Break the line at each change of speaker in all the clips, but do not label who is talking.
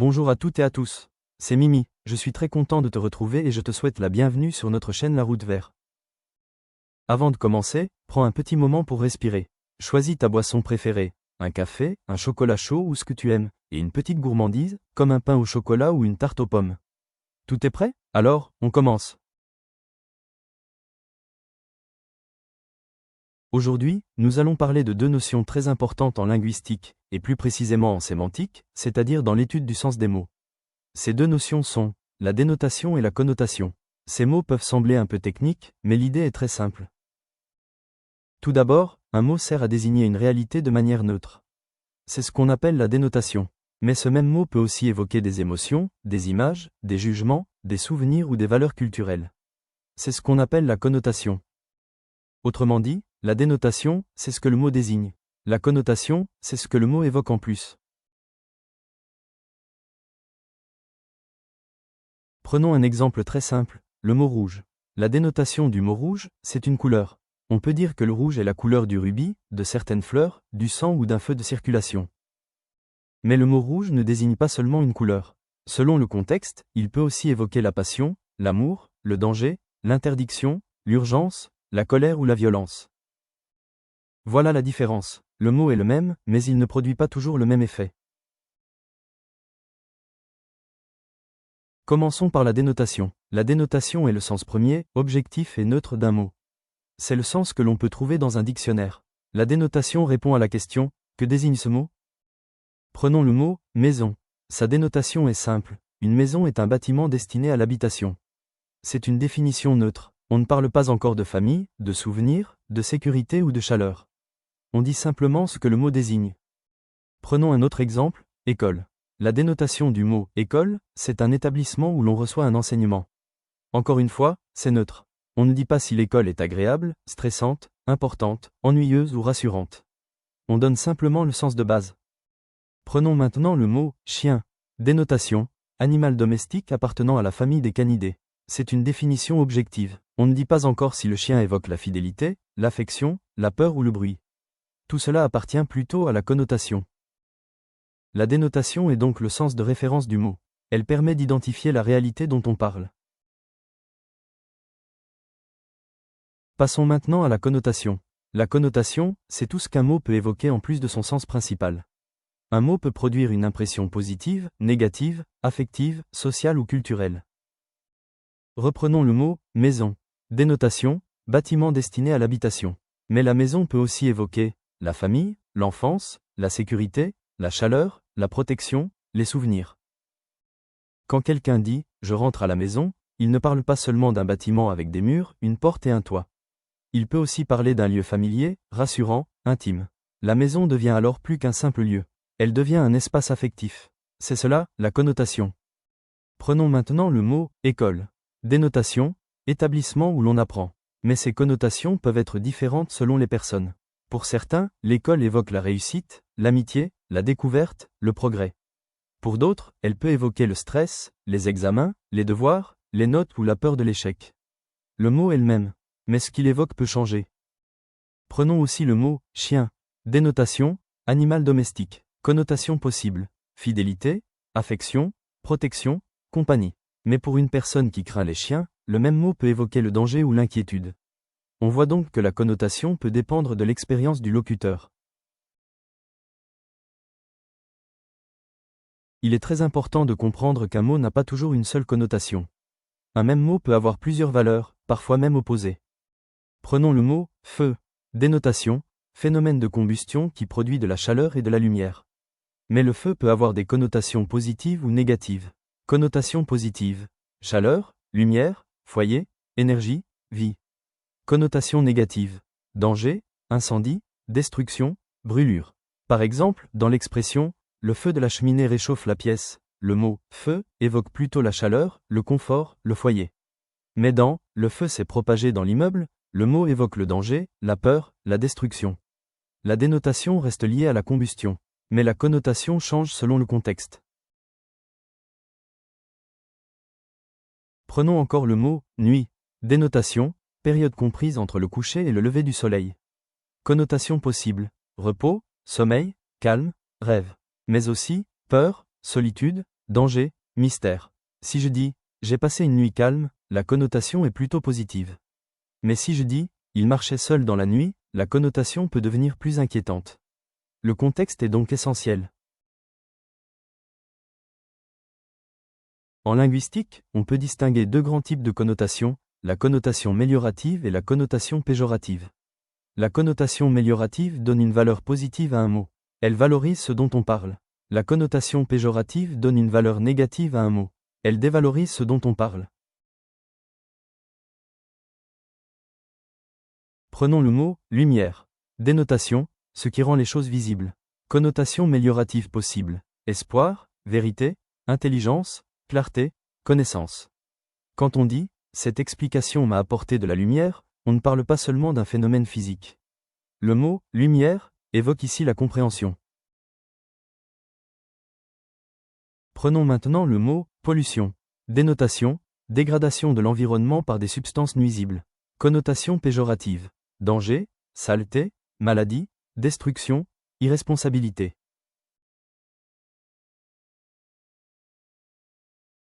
Bonjour à toutes et à tous. C'est Mimi, je suis très content de te retrouver et je te souhaite la bienvenue sur notre chaîne La Route Vert. Avant de commencer, prends un petit moment pour respirer. Choisis ta boisson préférée, un café, un chocolat chaud ou ce que tu aimes, et une petite gourmandise, comme un pain au chocolat ou une tarte aux pommes. Tout est prêt? Alors, on commence. Aujourd'hui, nous allons parler de deux notions très importantes en linguistique, et plus précisément en sémantique, c'est-à-dire dans l'étude du sens des mots. Ces deux notions sont la dénotation et la connotation. Ces mots peuvent sembler un peu techniques, mais l'idée est très simple. Tout d'abord, un mot sert à désigner une réalité de manière neutre. C'est ce qu'on appelle la dénotation. Mais ce même mot peut aussi évoquer des émotions, des images, des jugements, des souvenirs ou des valeurs culturelles. C'est ce qu'on appelle la connotation. Autrement dit, la dénotation, c'est ce que le mot désigne. La connotation, c'est ce que le mot évoque en plus. Prenons un exemple très simple, le mot rouge. La dénotation du mot rouge, c'est une couleur. On peut dire que le rouge est la couleur du rubis, de certaines fleurs, du sang ou d'un feu de circulation. Mais le mot rouge ne désigne pas seulement une couleur. Selon le contexte, il peut aussi évoquer la passion, l'amour, le danger, l'interdiction, l'urgence, la colère ou la violence. Voilà la différence. Le mot est le même, mais il ne produit pas toujours le même effet. Commençons par la dénotation. La dénotation est le sens premier, objectif et neutre d'un mot. C'est le sens que l'on peut trouver dans un dictionnaire. La dénotation répond à la question « Que désigne ce mot ?» Prenons le mot « maison ». Sa dénotation est simple. Une maison est un bâtiment destiné à l'habitation. C'est une définition neutre. On ne parle pas encore de famille, de souvenirs, de sécurité ou de chaleur. On dit simplement ce que le mot désigne. Prenons un autre exemple, école. La dénotation du mot « école », c'est un établissement où l'on reçoit un enseignement. Encore une fois, c'est neutre. On ne dit pas si l'école est agréable, stressante, importante, ennuyeuse ou rassurante. On donne simplement le sens de base. Prenons maintenant le mot « chien ». Dénotation, animal domestique appartenant à la famille des canidés. C'est une définition objective. On ne dit pas encore si le chien évoque la fidélité, l'affection, la peur ou le bruit. Tout cela appartient plutôt à la connotation. La dénotation est donc le sens de référence du mot. Elle permet d'identifier la réalité dont on parle. Passons maintenant à la connotation. La connotation, c'est tout ce qu'un mot peut évoquer en plus de son sens principal. Un mot peut produire une impression positive, négative, affective, sociale ou culturelle. Reprenons le mot « maison ». Dénotation, bâtiment destiné à l'habitation. Mais la maison peut aussi évoquer la famille, l'enfance, la sécurité, la chaleur, la protection, les souvenirs. Quand quelqu'un dit « je rentre à la maison », il ne parle pas seulement d'un bâtiment avec des murs, une porte et un toit. Il peut aussi parler d'un lieu familier, rassurant, intime. La maison devient alors plus qu'un simple lieu. Elle devient un espace affectif. C'est cela, la connotation. Prenons maintenant le mot « école ». Dénotation, établissement où l'on apprend. Mais ces connotations peuvent être différentes selon les personnes. Pour certains, l'école évoque la réussite, l'amitié, la découverte, le progrès. Pour d'autres, elle peut évoquer le stress, les examens, les devoirs, les notes ou la peur de l'échec. Le mot est le même, mais ce qu'il évoque peut changer. Prenons aussi le mot « chien ». Dénotation, animal domestique. Connotation possible, fidélité, affection, protection, compagnie. Mais pour une personne qui craint les chiens, le même mot peut évoquer le danger ou l'inquiétude. On voit donc que la connotation peut dépendre de l'expérience du locuteur. Il est très important de comprendre qu'un mot n'a pas toujours une seule connotation. Un même mot peut avoir plusieurs valeurs, parfois même opposées. Prenons le mot « feu ». Dénotation, phénomène de combustion qui produit de la chaleur et de la lumière. Mais le feu peut avoir des connotations positives ou négatives. Connotation positive, chaleur, lumière, foyer, énergie, vie. Connotation négative, danger, incendie, destruction, brûlure. Par exemple, dans l'expression « le feu de la cheminée réchauffe la pièce », le mot « feu » évoque plutôt la chaleur, le confort, le foyer. Mais dans « le feu s'est propagé dans l'immeuble », le mot évoque le danger, la peur, la destruction. La dénotation reste liée à la combustion, mais la connotation change selon le contexte. Prenons encore le mot « nuit ». Dénotation, période comprise entre le coucher et le lever du soleil. Connotation possible, repos, sommeil, calme, rêve. Mais aussi, peur, solitude, danger, mystère. Si je dis « j'ai passé une nuit calme », la connotation est plutôt positive. Mais si je dis « il marchait seul dans la nuit », la connotation peut devenir plus inquiétante. Le contexte est donc essentiel. En linguistique, on peut distinguer deux grands types de connotations, la connotation méliorative et la connotation péjorative. La connotation méliorative donne une valeur positive à un mot. Elle valorise ce dont on parle. La connotation péjorative donne une valeur négative à un mot. Elle dévalorise ce dont on parle. Prenons le mot « lumière ». Dénotation, ce qui rend les choses visibles. Connotation méliorative possible. Espoir, vérité, intelligence, clarté, connaissance. Quand on dit « cette explication m'a apporté de la lumière », on ne parle pas seulement d'un phénomène physique. Le mot « lumière » évoque ici la compréhension. Prenons maintenant le mot « pollution ». Dénotation, dégradation de l'environnement par des substances nuisibles. Connotation péjorative. Danger, saleté, maladie, destruction, irresponsabilité.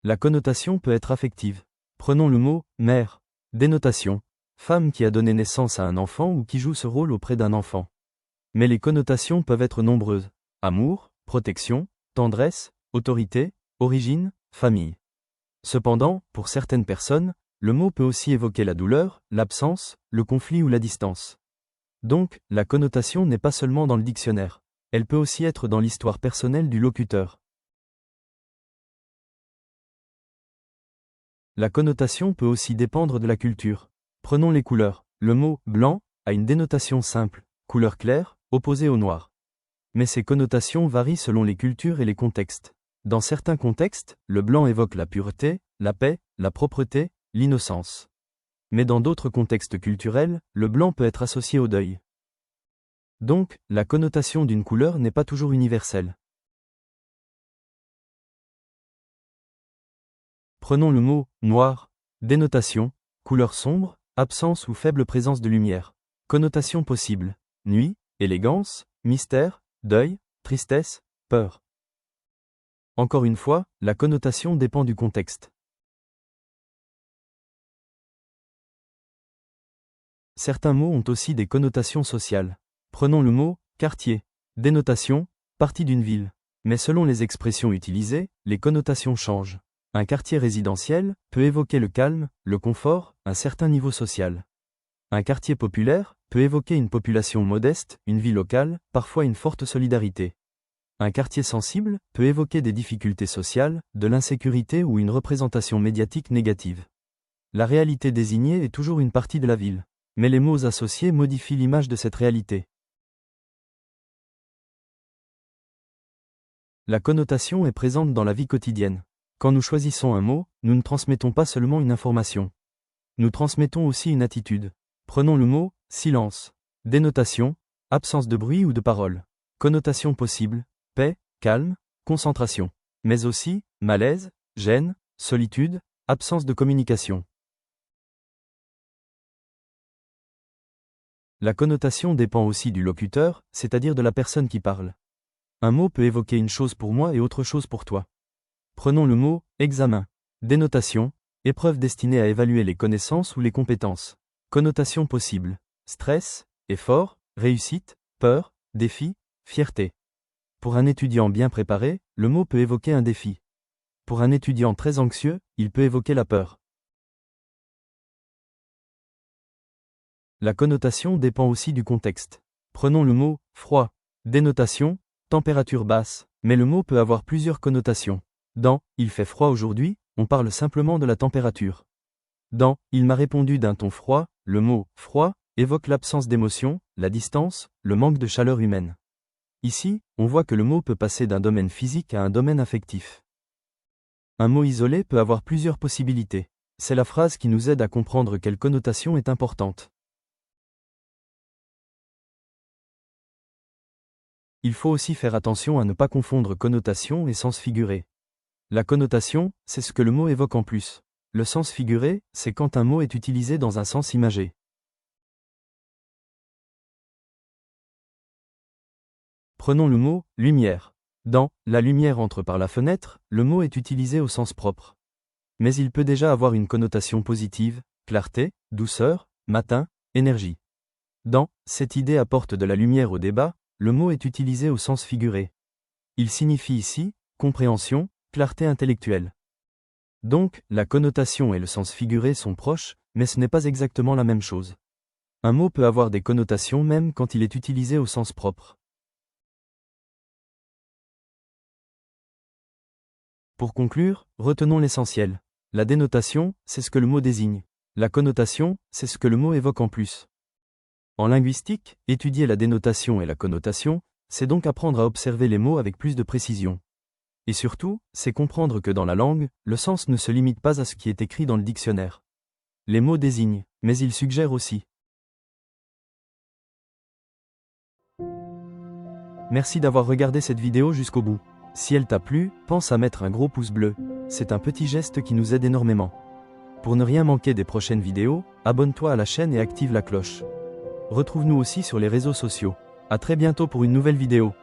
La connotation peut être affective. Prenons le mot « mère ». Dénotation, femme qui a donné naissance à un enfant ou qui joue ce rôle auprès d'un enfant. Mais les connotations peuvent être nombreuses. Amour, protection, tendresse, autorité, origine, famille. Cependant, pour certaines personnes, le mot peut aussi évoquer la douleur, l'absence, le conflit ou la distance. Donc, la connotation n'est pas seulement dans le dictionnaire. Elle peut aussi être dans l'histoire personnelle du locuteur. La connotation peut aussi dépendre de la culture. Prenons les couleurs. Le mot « blanc » a une dénotation simple, couleur claire, opposée au noir. Mais ces connotations varient selon les cultures et les contextes. Dans certains contextes, le blanc évoque la pureté, la paix, la propreté, l'innocence. Mais dans d'autres contextes culturels, le blanc peut être associé au deuil. Donc, la connotation d'une couleur n'est pas toujours universelle. Prenons le mot « noir ». Dénotation, couleur sombre, absence ou faible présence de lumière. Connotation possible, nuit, élégance, mystère, deuil, tristesse, peur. Encore une fois, la connotation dépend du contexte. Certains mots ont aussi des connotations sociales. Prenons le mot « quartier ». Dénotation, partie d'une ville. Mais selon les expressions utilisées, les connotations changent. Un quartier résidentiel peut évoquer le calme, le confort, un certain niveau social. Un quartier populaire peut évoquer une population modeste, une vie locale, parfois une forte solidarité. Un quartier sensible peut évoquer des difficultés sociales, de l'insécurité ou une représentation médiatique négative. La réalité désignée est toujours une partie de la ville, mais les mots associés modifient l'image de cette réalité. La connotation est présente dans la vie quotidienne. Quand nous choisissons un mot, nous ne transmettons pas seulement une information. Nous transmettons aussi une attitude. Prenons le mot « silence ». Dénotation, absence de bruit ou de parole. Connotation possible, paix, calme, concentration. Mais aussi, malaise, gêne, solitude, absence de communication. La connotation dépend aussi du locuteur, c'est-à-dire de la personne qui parle. Un mot peut évoquer une chose pour moi et autre chose pour toi. Prenons le mot « examen ». Dénotation, épreuve destinée à évaluer les connaissances ou les compétences. Connotation possible, stress, effort, réussite, peur, défi, fierté. Pour un étudiant bien préparé, le mot peut évoquer un défi. Pour un étudiant très anxieux, il peut évoquer la peur. La connotation dépend aussi du contexte. Prenons le mot « froid ». Dénotation, température basse, mais le mot peut avoir plusieurs connotations. Dans « il fait froid aujourd'hui », on parle simplement de la température. Dans « il m'a répondu d'un ton froid », le mot « froid » évoque l'absence d'émotion, la distance, le manque de chaleur humaine. Ici, on voit que le mot peut passer d'un domaine physique à un domaine affectif. Un mot isolé peut avoir plusieurs possibilités. C'est la phrase qui nous aide à comprendre quelle connotation est importante. Il faut aussi faire attention à ne pas confondre connotation et sens figuré. La connotation, c'est ce que le mot évoque en plus. Le sens figuré, c'est quand un mot est utilisé dans un sens imagé. Prenons le mot « lumière ». Dans « la lumière entre par la fenêtre », le mot est utilisé au sens propre. Mais il peut déjà avoir une connotation positive, clarté, douceur, matin, énergie. Dans « cette idée apporte de la lumière au débat », le mot est utilisé au sens figuré. Il signifie ici compréhension, clarté intellectuelle. Donc, la connotation et le sens figuré sont proches, mais ce n'est pas exactement la même chose. Un mot peut avoir des connotations même quand il est utilisé au sens propre. Pour conclure, retenons l'essentiel. La dénotation, c'est ce que le mot désigne. La connotation, c'est ce que le mot évoque en plus. En linguistique, étudier la dénotation et la connotation, c'est donc apprendre à observer les mots avec plus de précision. Et surtout, c'est comprendre que dans la langue, le sens ne se limite pas à ce qui est écrit dans le dictionnaire. Les mots désignent, mais ils suggèrent aussi. Merci d'avoir regardé cette vidéo jusqu'au bout. Si elle t'a plu, pense à mettre un gros pouce bleu. C'est un petit geste qui nous aide énormément. Pour ne rien manquer des prochaines vidéos, abonne-toi à la chaîne et active la cloche. Retrouve-nous aussi sur les réseaux sociaux. À très bientôt pour une nouvelle vidéo.